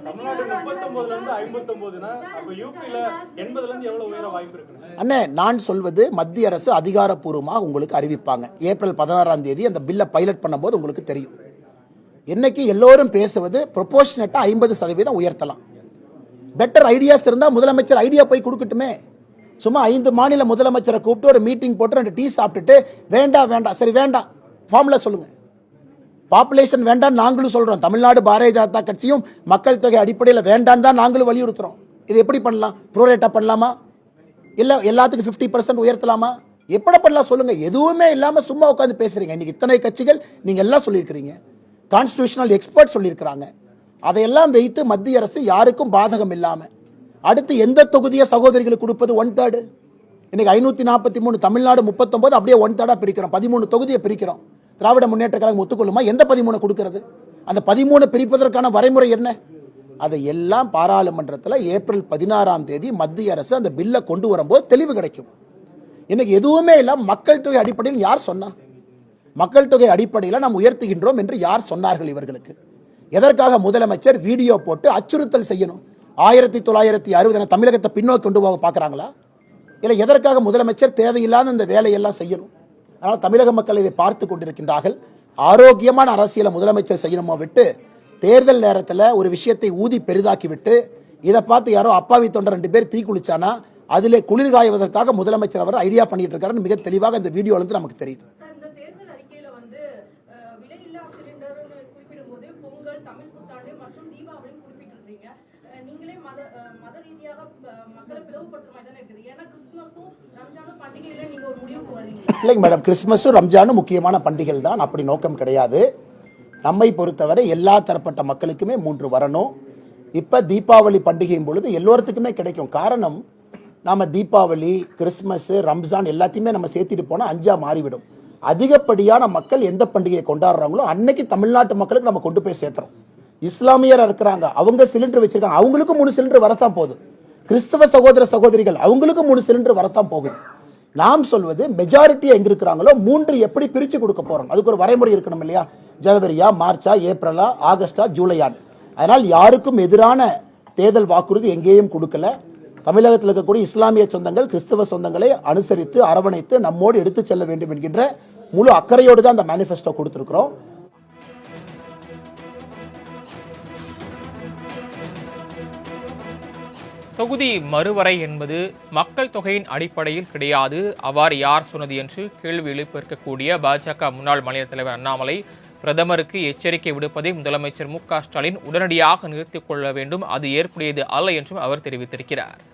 தமிழ்நாடு 39ல இருந்து 59னா அப்ப யூபில 80ல இருந்து எவ்வளவு உயர வாய்ப்பு இருக்கு? அண்ணே, நான் சொல்வது மத்திய அரசு அதிகாரப்பூர்வமாக உங்களுக்கு அறிவிப்பாங்க. ஏப்ரல் 16ஆம் தேதி அந்த பில்லை பைலட் பண்ணும்போது உங்களுக்கு தெரியும். இன்னைக்கு எல்லோரும் பேசுவது ப்ரொபோர்ஷனட்டா 50% உயர்த்தலாம். பெட்டர் ஐடியாஸ் இருந்தால் முதலமைச்சர் ஐடியா போய் கொடுக்கட்டுமே. சும்மா 5 மாநில முதலமைச்சரை கூப்பிட்டு ஒரு மீட்டிங் போட்டு 2 டீ சாப்பிட்டுட்டு வேண்டாம் சரி வேண்டாம் ஃபார்முலா சொல்லுங்க. பாப்புலேஷன் வேண்டாம் நாங்களும் சொல்றோம். தமிழ்நாடு பாரதிய ஜனதா கட்சியும் மக்கள் தொகை அடிப்படையில் வேண்டாம் தான் நாங்களும் வலியுறுத்துறோம். இது எப்படி பண்ணலாம்? ப்ரோரேட்டா பண்ணலாமா? இல்லை எல்லாத்துக்கும் 50% உயர்த்தலாமா? எப்படி பண்ணலாம் சொல்லுங்க. எதுவுமே இல்லாமல் சும்மா உட்காந்து பேசுறீங்க. இன்னைக்கு இத்தனை கட்சிகள் நீங்க எல்லாம் சொல்லியிருக்கிறீங்க, கான்ஸ்டிடியூஷனல் எக்ஸ்பர்ட் சொல்லியிருக்கிறாங்க. அதையெல்லாம் வைத்து மத்திய அரசு யாருக்கும் பாதகம் இல்லாமல் அடுத்து எந்த தொகுதியை சகோதரிகளுக்கு கொடுப்பது? 1/3. இன்னைக்கு 543 தமிழ்நாடு 39 அப்படியே 1/3 பிரிக்கிறோம். 13 தொகுதியை பிரிக்கிறோம். திராவிட முன்னேற்ற கழகம் ஒத்துக்கொள்ளுமா? எந்த 13 கொடுக்கிறது? அந்த 13 பிரிப்பதற்கான வரைமுறை என்ன? அதை எல்லாம் பாராளுமன்றத்தில் ஏப்ரல் 16ஆம் தேதி மத்திய அரசு அந்த பில்லை கொண்டு வரும்போது தெளிவு கிடைக்கும். இன்னைக்கு எதுவுமே இல்லை. மக்கள் தொகை அடிப்படையில் யார் சொன்னா? மக்கள் தொகை அடிப்படையில் நாம் உயர்த்துகின்றோம் என்று யார் சொன்னார்கள் இவர்களுக்கு? எதற்காக முதலமைச்சர் வீடியோ போட்டு அச்சுறுத்தல் செய்யணும்? 1960 தமிழகத்தை பின்னோக்கி கொண்டு போக பார்க்குறாங்களா? இல்லை எதற்காக முதலமைச்சர் தேவையில்லாத இந்த வேலையெல்லாம் செய்யணும்? அதனால் தமிழக மக்கள் இதை பார்த்து கொண்டிருக்கின்றார்கள். ஆரோக்கியமான அரசியலை முதலமைச்சர் செய்யணுமோ விட்டு தேர்தல் நேரத்தில் ஒரு விஷயத்தை ஊதி பெரிதாக்கி விட்டு இதை பார்த்து யாரோ அப்பாவி தொண்டர் 2 பேர் தீ குளிச்சானா அதிலே குளிர் காய்வதற்காக முதலமைச்சர் அவர் ஐடியா பண்ணிட்டு இருக்காருன்னு மிக தெளிவாக இந்த வீடியோலேருந்து நமக்கு தெரியுது. இல்லைங்க மேடம், கிறிஸ்துமஸும் ரம்ஜானும் முக்கியமான பண்டிகைகள் தான். அப்படி நோக்கம் கிடையாது. நம்மை பொறுத்தவரை எல்லா தரப்பட்ட மக்களுக்குமே 3 வரணும். இப்போ தீபாவளி பண்டிகையும் பொழுது எல்லோருத்துக்குமே கிடைக்கும். காரணம், நாம் தீபாவளி, கிறிஸ்துமஸ், ரம்ஜான் எல்லாத்தையுமே நம்ம சேர்த்துட்டு போனால் 5ஆ மாறிவிடும். அதிகப்படியான மக்கள் எந்த பண்டிகையை கொண்டாடுறாங்களோ அன்னைக்கு தமிழ்நாட்டு மக்களுக்கு நம்ம கொண்டு போய் சேர்த்துறோம். இஸ்லாமியர் இருக்கிறாங்க, அவங்க சிலிண்டர் வச்சிருக்காங்க, அவங்களுக்கும் 3 சிலிண்டர் வரத்தான் போகுது. கிறிஸ்தவ சகோதர சகோதரிகள் அவங்களுக்கும் 3 சிலிண்டர் வரத்தான் போகுது. நாம் சொல்வது மெஜாரிட்டி எங்க இருக்கிறாங்களோ 3 எப்படி பிரிச்சு கொடுக்க போறோம்? அதுக்கு ஒரு வரைமுறை இருக்கணும் இல்லையா? ஜனவரியா, மார்ச்சா, ஏப்ரலா, ஆகஸ்டா, ஜூலையான். அதனால் யாருக்கும் எதிரான தேர்தல் வாக்குறுதி எங்கேயும் கொடுக்கல. தமிழகத்தில் இருக்கக்கூடிய இஸ்லாமிய சொந்தங்கள் கிறிஸ்தவ சொந்தங்களை அனுசரித்து அரவணைத்து நம்மோடு எடுத்து செல்ல வேண்டும் என்கின்ற முழு அக்கறையோடு தான் அந்த மேனிஃபெஸ்டோ கொடுத்திருக்கிறோம். தொகுதி மறுவரை என்பது மக்கள் தொகையின் அடிப்படையில் கிடையாது. அவ்வாறு யார் சொன்னது என்று கேள்வி எழுப்பியிருக்கக்கூடிய பாஜக முன்னாள் மாநில தலைவர் அண்ணாமலை பிரதமருக்கு எச்சரிக்கை விடுப்பதை முதலமைச்சர் மு க ஸ்டாலின் உடனடியாக நிறுத்திக் கொள்ள வேண்டும், அது ஏற்புடையது அல்ல என்றும் அவர் தெரிவித்திருக்கிறார்.